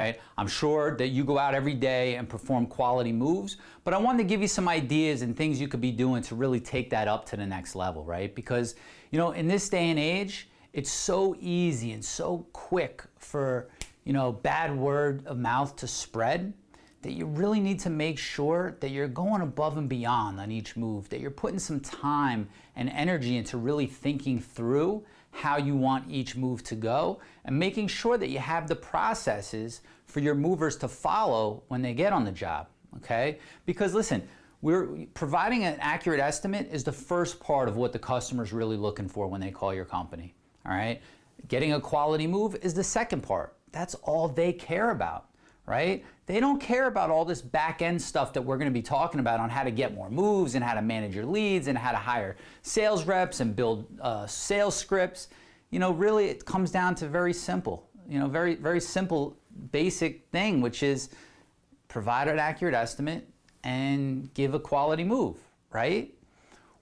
Right? I'm sure that you go out every day and perform quality moves, but I wanted to give you some ideas and things you could be doing to really take that up to the next level, right? Because, you know, in this day and age, it's so easy and so quick for, you know, bad word of mouth to spread that you really need to make sure that you're going above and beyond on each move, that you're putting some time and energy into really thinking through how you want each move to go and making sure that you have the processes for your movers to follow when they get on the job, okay? Because listen, we're providing an accurate estimate is the first part of what the customer's really looking for when they call your company, all right? Getting a quality move is the second part. That's all they care about. Right? They don't care about all this back end stuff that we're going to be talking about on how to get more moves and how to manage your leads and how to hire sales reps and build sales scripts. You know, really it comes down to very simple, you know, very simple basic thing, which is provide an accurate estimate and give a quality move, right?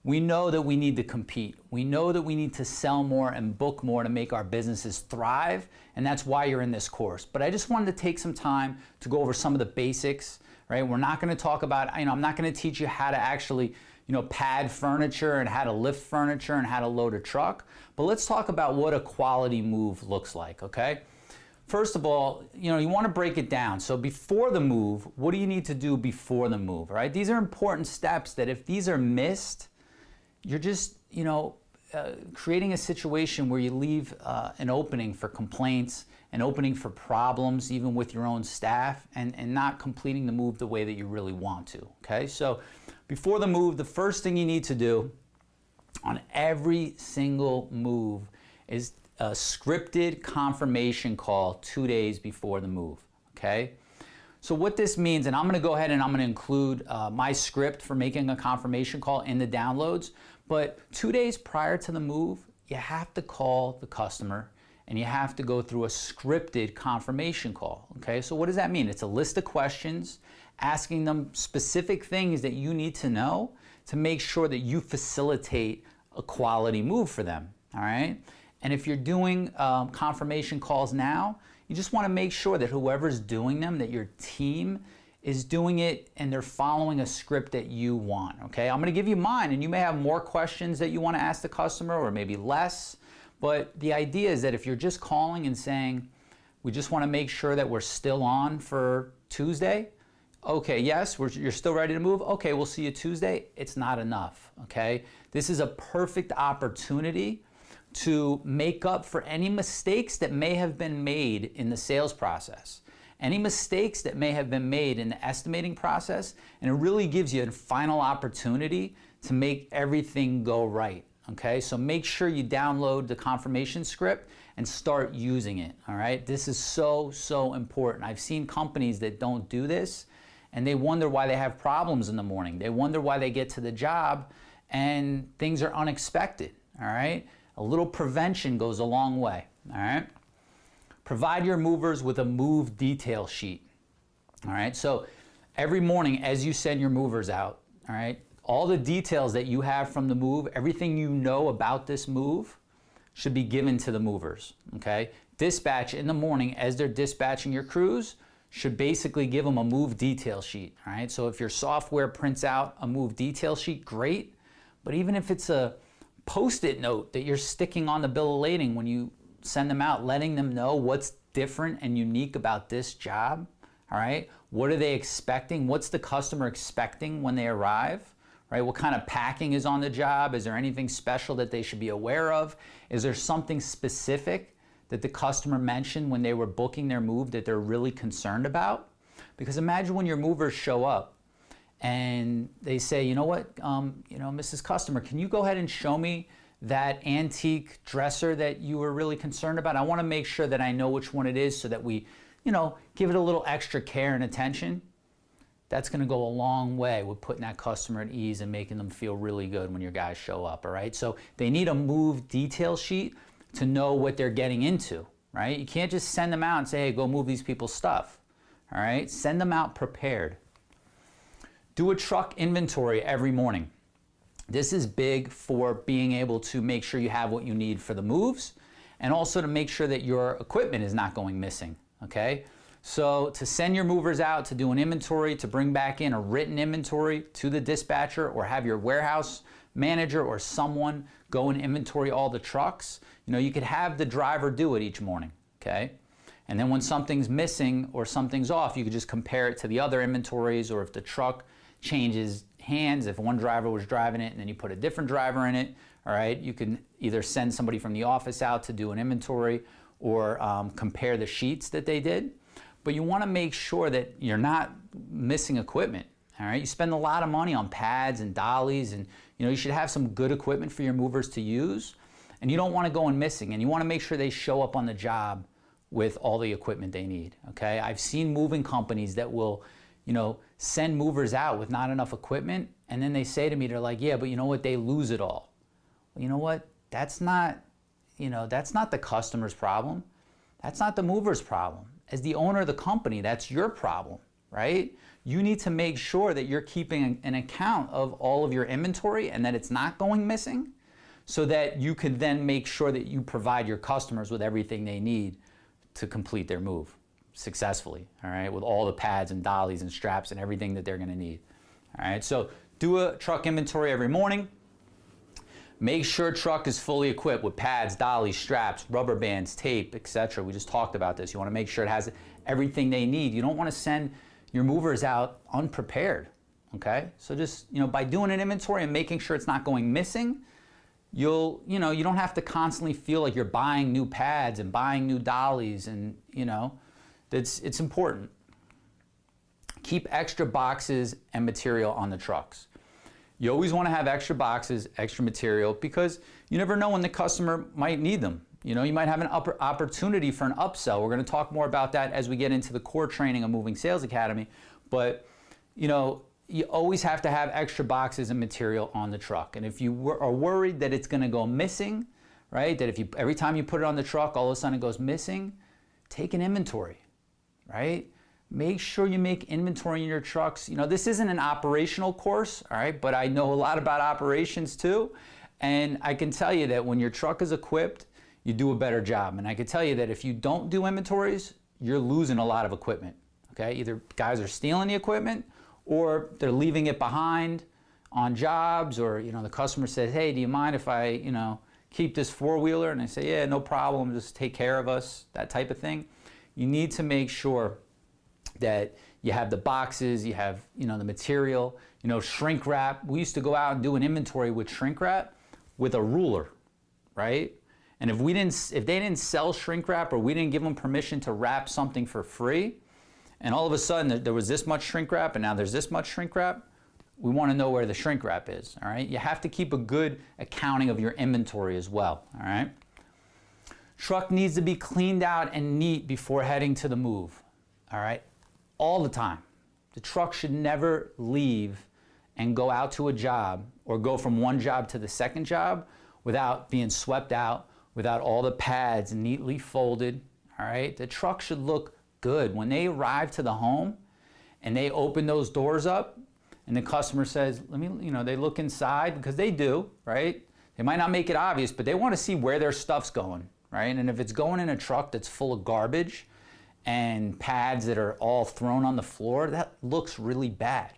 We know that we need to compete. We know that we need to sell more and book more to make our businesses thrive, and that's why you're in this course. But I just wanted to take some time to go over some of the basics, right? We're not going to talk about, you know, I'm not going to teach you how to actually, you know, pad furniture and how to lift furniture and how to load a truck, but let's talk about what a quality move looks like, okay? First of all, you know, you want to break it down. So before the move, what do you need to do before the move, right? These are important steps that if these are missed, you're just, you know, creating a situation where you leave an opening for complaints, an opening for problems, even with your own staff, and not completing the move the way that you really want to, okay? So before the move, the first thing you need to do on every single move is a scripted confirmation call 2 days before the move, okay? So what this means, and I'm going to go ahead and I'm going to include my script for making a confirmation call in the downloads, but 2 days prior to the move, you have to call the customer and you have to go through a scripted confirmation call, okay? So what does that mean? It's a list of questions asking them specific things that you need to know to make sure that you facilitate a quality move for them, all right? And if you're doing confirmation calls now, you just want to make sure that whoever's doing them, that your team is doing it and they're following a script that you want, okay? I'm going to give you mine, and you may have more questions that you want to ask the customer or maybe less, but the idea is that if you're just calling and saying, we just want to make sure that we're still on for Tuesday, okay, yes, you're still ready to move, okay, we'll see you Tuesday, it's not enough, okay? This is a perfect opportunity to make up for any mistakes that may have been made in the sales process, any mistakes that may have been made in the estimating process, and it really gives you a final opportunity to make everything go right, okay? So make sure you download the confirmation script and start using it, all right? This is so, so important. I've seen companies that don't do this, and they wonder why they have problems in the morning. They wonder why they get to the job and things are unexpected, all right? A little prevention goes a long way, all right? Provide your movers with a move detail sheet, all right? So every morning as you send your movers out, all right, all the details that you have from the move, everything you know about this move should be given to the movers, okay? Dispatch in the morning as they're dispatching your crews should basically give them a move detail sheet, all right? So if your software prints out a move detail sheet, great, but even if it's a Post-it note that you're sticking on the bill of lading when you send them out, letting them know what's different and unique about this job, all right? What are they expecting? What's the customer expecting when they arrive, right? What kind of packing is on the job? Is there anything special that they should be aware of? Is there something specific that the customer mentioned when they were booking their move that they're really concerned about? Because imagine when your movers show up and they say, you know what, you know, Mrs. Customer, can you go ahead and show me that antique dresser that you were really concerned about? I want to make sure that I know which one it is so that we, you know, give it a little extra care and attention. That's going to go a long way with putting that customer at ease and making them feel really good when your guys show up, all right? So they need a move detail sheet to know what they're getting into, right? You can't just send them out and say, hey, go move these people's stuff, all right? Send them out prepared. Do a truck inventory every morning. This is big for being able to make sure you have what you need for the moves and also to make sure that your equipment is not going missing, okay? So to send your movers out to do an inventory, to bring back in a written inventory to the dispatcher, or have your warehouse manager or someone go and inventory all the trucks, you could have the driver do it each morning, okay? And then when something's missing or something's off, you could just compare it to the other inventories, or if the truck changes hands, if one driver was driving it and then you put a different driver in it, all right, you can either send somebody from the office out to do an inventory or compare the sheets that they did. But you want to make sure that you're not missing equipment, all right? You spend a lot of money on pads and dollies, and you should have some good equipment for your movers to use, and you don't want to go in missing, and you want to make sure they show up on the job with all the equipment they need, okay? I've seen moving companies that will, send movers out with not enough equipment, and then they say to me, they're like, yeah, but you know what, they lose it all. Well, you know what, that's not the customer's problem. That's not the mover's problem. As the owner of the company, that's your problem, right? You need to make sure that you're keeping an account of all of your inventory and that it's not going missing, so that you can then make sure that you provide your customers with everything they need to complete their move successfully, all right, with all the pads and dollies and straps and everything that they're going to need. All right, so do a truck inventory every morning. Make sure truck is fully equipped with pads, dollies, straps, rubber bands, tape, etc. We just talked about this. You want to make sure it has everything they need. You don't want to send your movers out unprepared, okay? So just, by doing an inventory and making sure it's not going missing, you don't have to constantly feel like you're buying new pads and buying new dollies, and it's important. Keep extra boxes and material on the trucks. You always want to have extra boxes, extra material, because you never know when the customer might need them. You might have an opportunity for an upsell. We're going to talk more about that as we get into the core training of Moving Sales Academy. But, you always have to have extra boxes and material on the truck. And if you are worried that it's going to go missing, right, that if every time you put it on the truck, all of a sudden it goes missing, take an inventory, right? Make sure you make inventory in your trucks. This isn't an operational course, all right, but I know a lot about operations too. And I can tell you that when your truck is equipped, you do a better job. And I can tell you that if you don't do inventories, you're losing a lot of equipment, okay? Either guys are stealing the equipment, or they're leaving it behind on jobs, or the customer says, hey, do you mind if I keep this four-wheeler? And I say, yeah, no problem, just take care of us, that type of thing. You need to make sure that you have the boxes, you have the material, shrink wrap. We used to go out and do an inventory with shrink wrap with a ruler, right? And if they didn't sell shrink wrap, or we didn't give them permission to wrap something for free, and all of a sudden there was this much shrink wrap and now there's this much shrink wrap, we want to know where the shrink wrap is, all right? You have to keep a good accounting of your inventory as well, all right? Truck needs to be cleaned out and neat before heading to the move, all right? All the time. The truck should never leave and go out to a job, or go from one job to the second job, without being swept out, without all the pads neatly folded, all right? The truck should look good. When they arrive to the home and they open those doors up and the customer says, they look inside, because they do, right? They might not make it obvious, but they want to see where their stuff's going, right? And if it's going in a truck that's full of garbage and pads that are all thrown on the floor, that looks really bad,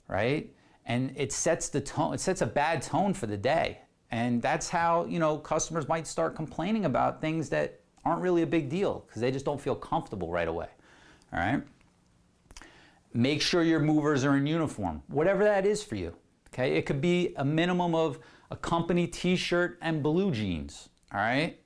right? And it sets the tone, it sets a bad tone for the day. And that's how, customers might start complaining about things that aren't really a big deal, because they just don't feel comfortable right away, all right? Make sure your movers are in uniform, whatever that is for you, okay? It could be a minimum of a company t-shirt and blue jeans, all right?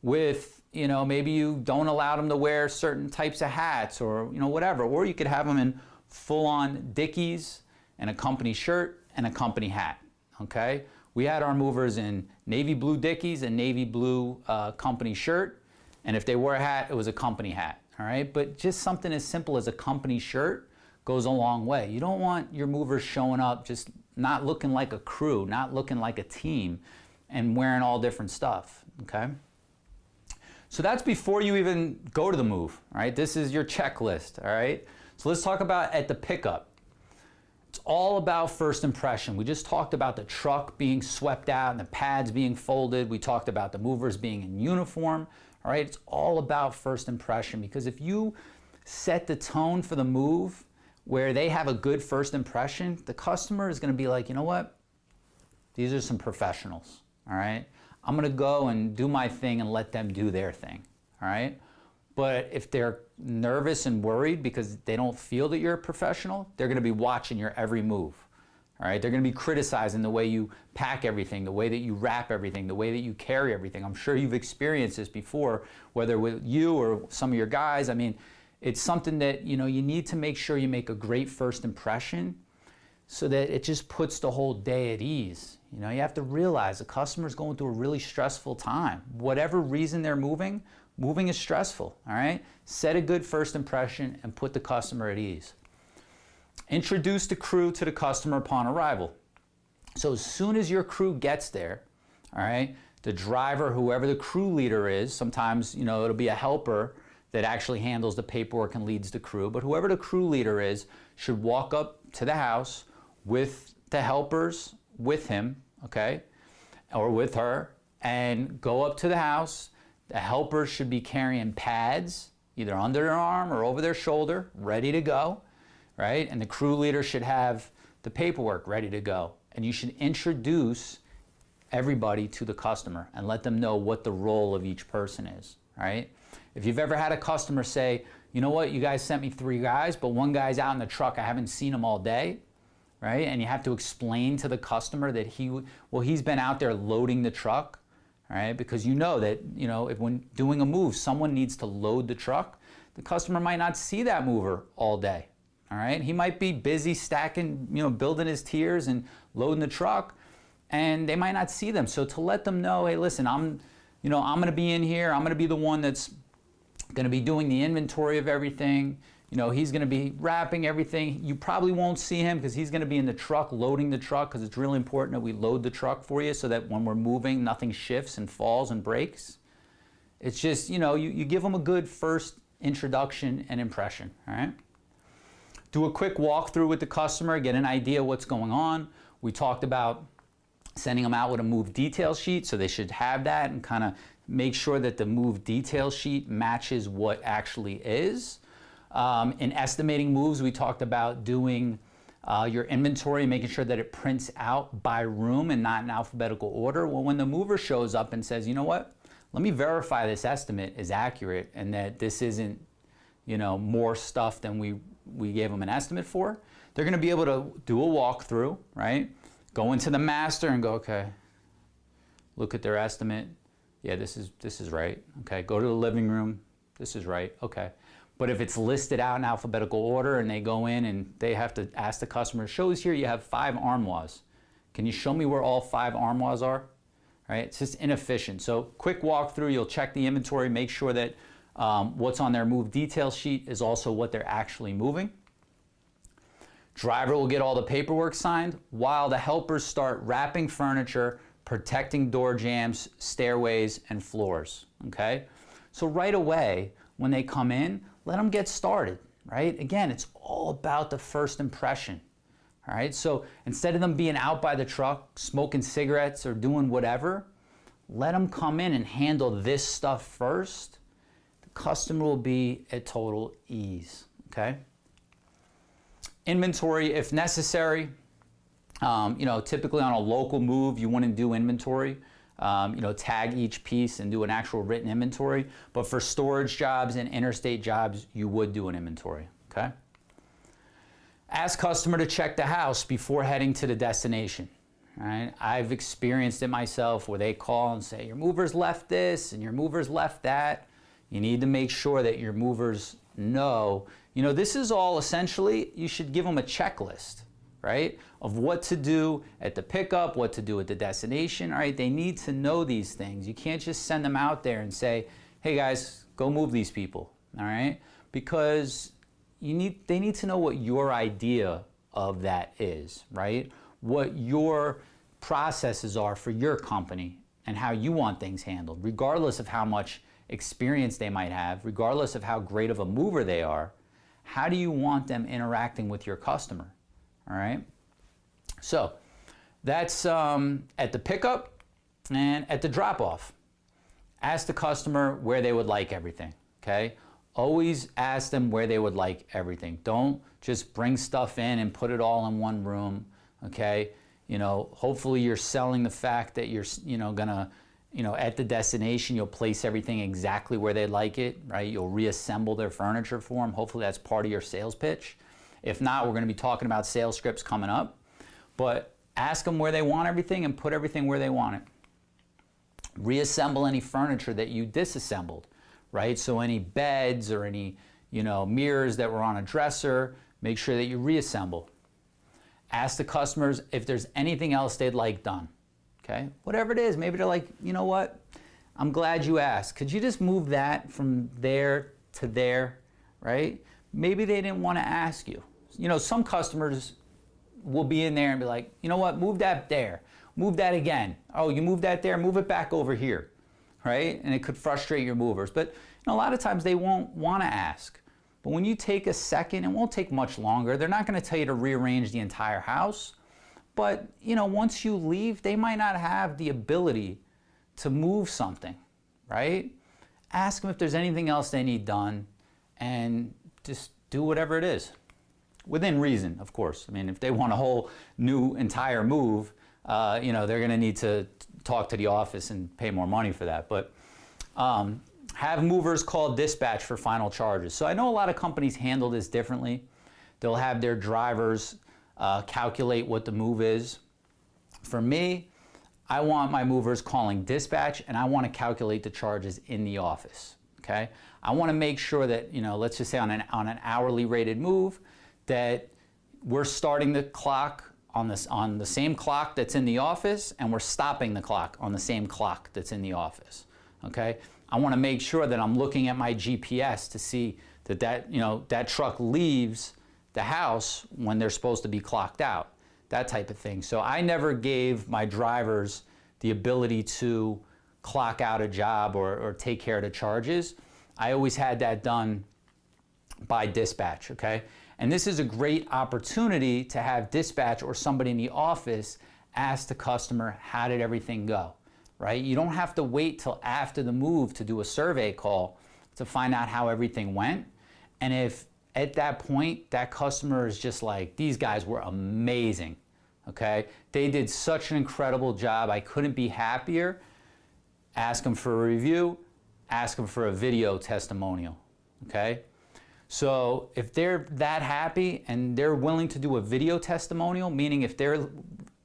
With, maybe you don't allow them to wear certain types of hats, or, whatever. Or you could have them in full-on Dickies and a company shirt and a company hat, okay? We had our movers in navy blue Dickies and navy blue company shirt. And if they wore a hat, it was a company hat, all right? But just something as simple as a company shirt goes a long way. You don't want your movers showing up just not looking like a crew, not looking like a team, and wearing all different stuff, okay? So that's before you even go to the move, all right? This is your checklist, all right? So let's talk about at the pickup. It's all about first impression. We just talked about the truck being swept out and the pads being folded. We talked about the movers being in uniform. All right, it's all about first impression, because if you set the tone for the move where they have a good first impression, the customer is going to be like, you know what? These are some professionals, all right? I'm going to go and do my thing and let them do their thing, all right? But if they're nervous and worried because they don't feel that you're a professional, they're going to be watching your every move, all right? They're going to be criticizing the way you pack everything, the way that you wrap everything, the way that you carry everything. I'm sure you've experienced this before, whether with you or some of your guys. I mean, it's something that, you know, you need to make sure you make a great first impression so that it just puts the whole day at ease. You know, you have to realize the customer's going through a really stressful time. Whatever reason they're moving is stressful, all right? Set a good first impression and put the customer at ease. Introduce the crew to the customer upon arrival. So as soon as your crew gets there, all right, the driver, whoever the crew leader is, sometimes, you know, it'll be a helper that actually handles the paperwork and leads the crew, but whoever the crew leader is should walk up to the house with the helpers with him, okay, or with her, and go up to the house. The helpers should be carrying pads, either under their arm or over their shoulder, ready to go, right? And the crew leader should have the paperwork ready to go. And you should introduce everybody to the customer and let them know what the role of each person is, right? If you've ever had a customer say, you know what, you guys sent me 3 guys, but one guy's out in the truck, I haven't seen him all day, right? And you have to explain to the customer that he's been out there loading the truck, right? Because you know that, you know, if when doing a move, someone needs to load the truck, the customer might not see that mover all day, all right? He might be busy stacking, you know, building his tiers and loading the truck, and they might not see them. So to let them know, hey, listen, I'm gonna be in here, I'm gonna be the one that's gonna be doing the inventory of everything. You know, he's going to be wrapping everything. You probably won't see him because he's going to be in the truck loading the truck, because it's really important that we load the truck for you so that when we're moving, nothing shifts and falls and breaks. It's just, you know, you give them a good first introduction and impression, all right? Do a quick walkthrough with the customer, get an idea what's going on. We talked about sending them out with a move detail sheet, so they should have that and kind of make sure that the move detail sheet matches what actually is. In estimating moves, we talked about doing your inventory, making sure that it prints out by room and not in alphabetical order. Well, when the mover shows up and says, you know what, let me verify this estimate is accurate and that this isn't, you know, more stuff than we gave them an estimate for, they're going to be able to do a walkthrough, right? Go into the master and go, okay, look at their estimate. Yeah, this is right. Okay, go to the living room. This is right. Okay. But if it's listed out in alphabetical order and they go in and they have to ask the customer, shows here you have 5 armoires. Can you show me where all 5 armoires are? Right? It's just inefficient. So quick walkthrough, you'll check the inventory, make sure that what's on their move detail sheet is also what they're actually moving. Driver will get all the paperwork signed while the helpers start wrapping furniture, protecting door jambs, stairways, and floors, okay? So right away, when they come in, let them get started, right? Again, it's all about the first impression, all right? So instead of them being out by the truck, smoking cigarettes or doing whatever, let them come in and handle this stuff first. The customer will be at total ease, okay? Inventory, if necessary. You know, typically on a local move, you wouldn't do inventory. You know, tag each piece and do an actual written inventory. But for storage jobs and interstate jobs, you would do an inventory, okay? Ask customer to check the house before heading to the destination, right? I've experienced it myself where they call and say, your mover's left this and your mover's left that. You need to make sure that your movers know. You know, this is all essentially, you should give them a checklist, right? Of what to do at the pickup, what to do at the destination, all right? They need to know these things. You can't just send them out there and say, hey guys, go move these people, all right? Because they need to know what your idea of that is, right? What your processes are for your company and how you want things handled, regardless of how much experience they might have, regardless of how great of a mover they are. How do you want them interacting with your customer? All right, so that's at the pickup and at the drop-off. Ask the customer where they would like everything, okay? Always ask them where they would like everything. Don't just bring stuff in and put it all in one room, okay? Hopefully you're selling the fact that you're, gonna, at the destination, you'll place everything exactly where they like it, right? You'll reassemble their furniture for them. Hopefully that's part of your sales pitch. If not, we're gonna be talking about sales scripts coming up. But ask them where they want everything and put everything where they want it. Reassemble any furniture that you disassembled, right? So any beds or any, mirrors that were on a dresser, make sure that you reassemble. Ask the customers if there's anything else they'd like done, okay? Whatever it is, maybe they're like, you know what? I'm glad you asked. Could you just move that from there to there, right? Maybe they didn't want to ask you. Some customers will be in there and be like, you know what? Move that there. Move that again. Oh, you moved that there, move it back over here, right? And it could frustrate your movers. But a lot of times they won't want to ask. But when you take a second, it won't take much longer. They're not going to tell you to rearrange the entire house. But, once you leave, they might not have the ability to move something, right? Ask them if there's anything else they need done and just do whatever it is. Within reason, of course. I mean, if they want a whole new entire move, they're going to need to talk to the office and pay more money for that. But have movers call dispatch for final charges. So I know a lot of companies handle this differently. They'll have their drivers calculate what the move is. For me, I want my movers calling dispatch, and I want to calculate the charges in the office. Okay? I want to make sure that, let's just say on an hourly rated move, that we're starting the clock on the same clock that's in the office, and we're stopping the clock on the same clock that's in the office. Okay? I want to make sure that I'm looking at my GPS to see that truck leaves the house when they're supposed to be clocked out, that type of thing. So I never gave my drivers the ability to clock out a job or take care of the charges. I always had that done by dispatch, okay? And this is a great opportunity to have dispatch or somebody in the office ask the customer, how did everything go, right? You don't have to wait till after the move to do a survey call to find out how everything went. And if at that point, that customer is just like, these guys were amazing, okay? They did such an incredible job. I couldn't be happier. Ask them for a review, ask them for a video testimonial, okay? So if they're that happy and they're willing to do a video testimonial, meaning if they're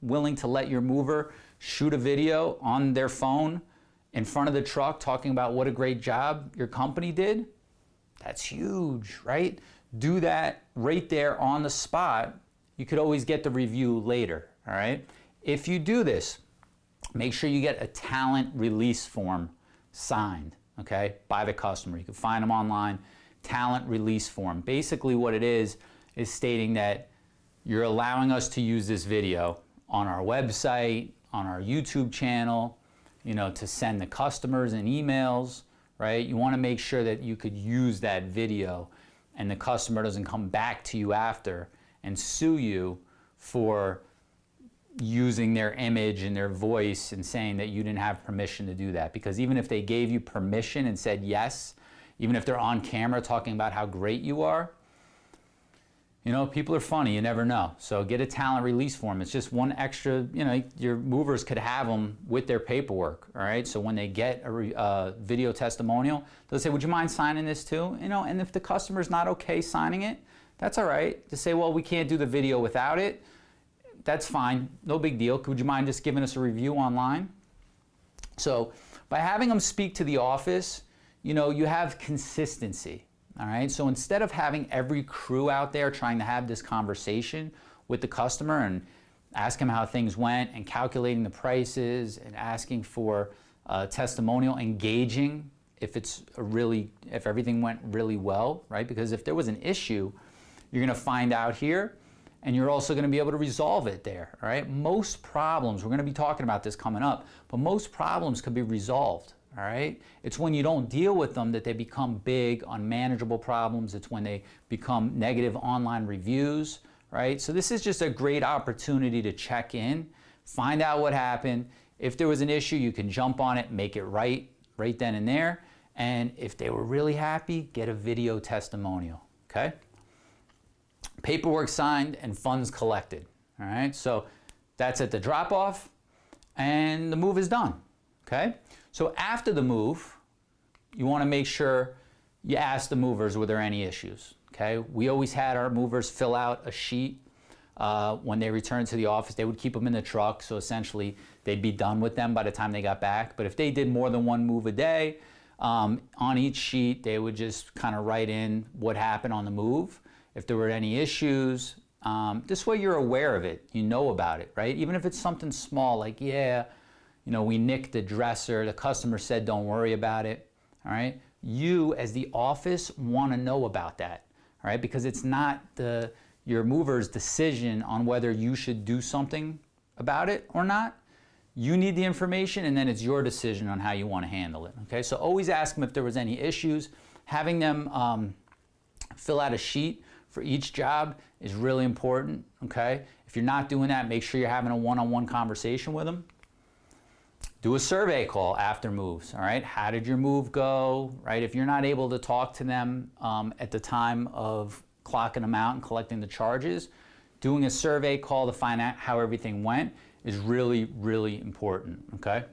willing to let your mover shoot a video on their phone in front of the truck talking about what a great job your company did, that's huge, right? Do that right there on the spot. You could always get the review later, all right? If you do this, make sure you get a talent release form signed, okay, by the customer. You can find them online. Talent release form. Basically what it is stating that you're allowing us to use this video on our website, on our YouTube channel, to send the customers and emails, right? You want to make sure that you could use that video and the customer doesn't come back to you after and sue you for using their image and their voice and saying that you didn't have permission to do that. Because even if they gave you permission and said yes, even if they're on camera talking about how great you are, people are funny, you never know. So get a talent release form. It's just one extra, your movers could have them with their paperwork, all right? So when they get a video testimonial, they'll say, would you mind signing this too? And if the customer's not okay signing it, that's all right. To say, well, we can't do the video without it, that's fine, no big deal. Would you mind just giving us a review online? So by having them speak to the office, you have consistency, all right? So instead of having every crew out there trying to have this conversation with the customer and ask them how things went and calculating the prices and asking for a testimonial, engaging if everything went really well, right? Because if there was an issue, you're gonna find out here and you're also gonna be able to resolve it there, all right? Most problems, we're gonna be talking about this coming up, but most problems could be resolved. All right? It's when you don't deal with them that they become big, unmanageable problems. It's when they become negative online reviews, right? So this is just a great opportunity to check in, find out what happened. If there was an issue, you can jump on it, make it right then and there, And if they were really happy, get a video testimonial, okay? Paperwork signed and funds collected, all right? So that's at the drop-off, and the move is done, okay? So after the move, you want to make sure you ask the movers, were there any issues, okay? We always had our movers fill out a sheet when they returned to the office. They would keep them in the truck, so essentially they'd be done with them by the time they got back. But if they did more than one move a day, on each sheet, they would just kind of write in what happened on the move. If there were any issues, this way you're aware of it, you know about it, right? Even if it's something small, like, yeah, you know, we nicked the dresser, the customer said don't worry about it, all right? You, as the office, want to know about that, all right? Because it's not your mover's decision on whether you should do something about it or not. You need the information, and then it's your decision on how you want to handle it, okay? So always ask them if there was any issues. Having them fill out a sheet for each job is really important, okay? If you're not doing that, make sure you're having a one-on-one conversation with them. Do a survey call after moves, all right? How did your move go, right? If you're not able to talk to them at the time of clocking them out and collecting the charges, doing a survey call to find out how everything went is really, really important, okay?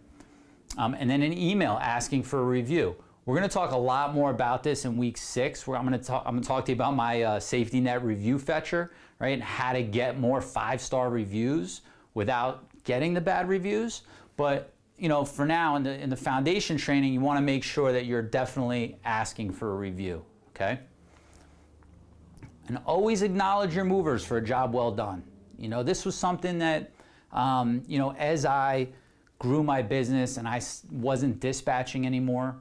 And then an email asking for a review. We're gonna talk a lot more about this in week 6, where I'm gonna talk to you about my safety net review fetcher, right? And how to get more 5-star reviews without getting the bad reviews. But you know, for now in the foundation training, you wanna make sure that you're definitely asking for a review, okay? And always acknowledge your movers for a job well done. You know, this was something that, you know, as I grew my business and I wasn't dispatching anymore,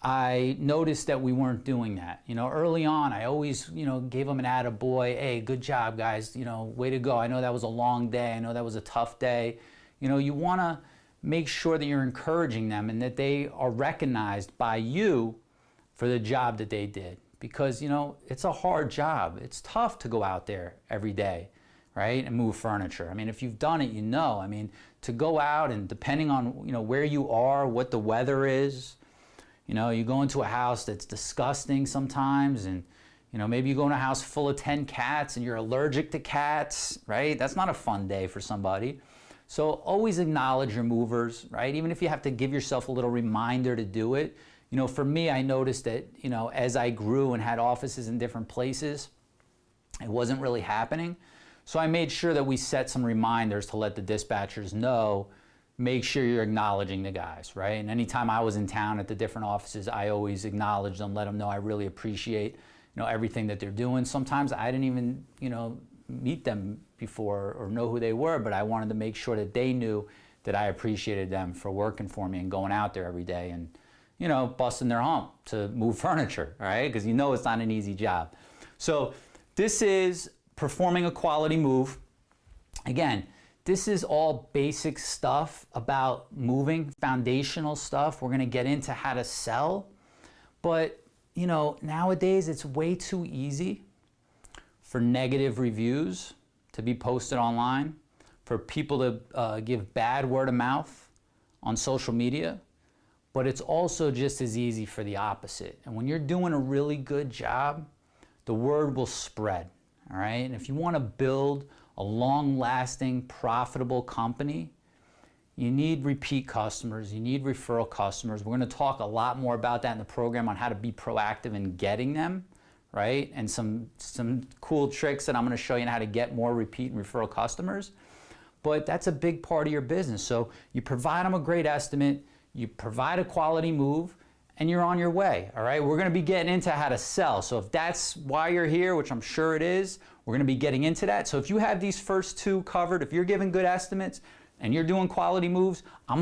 I noticed that we weren't doing that. You know, early on, I always, you know, gave them an attaboy. Hey, good job, guys. You know, way to go. I know that was a long day. I know that was a tough day. You know, you want to make sure that you're encouraging them and that they are recognized by you for the job that they did. Because, you know, it's a hard job. It's tough to go out there every day, right, and move furniture. I mean, if you've done it, you know. I mean, to go out and depending on, you know, where you are, what the weather is, you know, you go into a house that's disgusting sometimes, and, you know, maybe you go in a house full of 10 cats and you're allergic to cats, right? That's not a fun day for somebody. So always acknowledge your movers, right? Even if you have to give yourself a little reminder to do it. You know, for me, I noticed that, you know, as I grew and had offices in different places, it wasn't really happening. So I made sure that we set some reminders to let the dispatchers know, make sure you're acknowledging the guys, right? And anytime I was in town at the different offices, I always acknowledge them, let them know I really appreciate, you know, everything that they're doing. Sometimes I didn't even, you know, meet them before or know who they were, but I wanted to make sure that they knew that I appreciated them for working for me and going out there every day and, you know, busting their hump to move furniture, all right? Because you know it's not an easy job. So this is performing a quality move. Again, this is all basic stuff about moving, foundational stuff. We're gonna get into how to sell. But, you know, nowadays it's way too easy for negative reviews to be posted online, for people to give bad word of mouth on social media. But it's also just as easy for the opposite. And when you're doing a really good job, the word will spread, all right? And if you want to build a long-lasting, profitable company, you need repeat customers, you need referral customers. We're going to talk a lot more about that in the program on how to be proactive in getting them, right? And some cool tricks that I'm going to show you on how to get more repeat and referral customers. But that's a big part of your business. So you provide them a great estimate, you provide a quality move, and you're on your way, all right? We're gonna be getting into how to sell. So if that's why you're here, which I'm sure it is, we're gonna be getting into that. So if you have these first two covered, if you're giving good estimates and you're doing quality moves, I'm gonna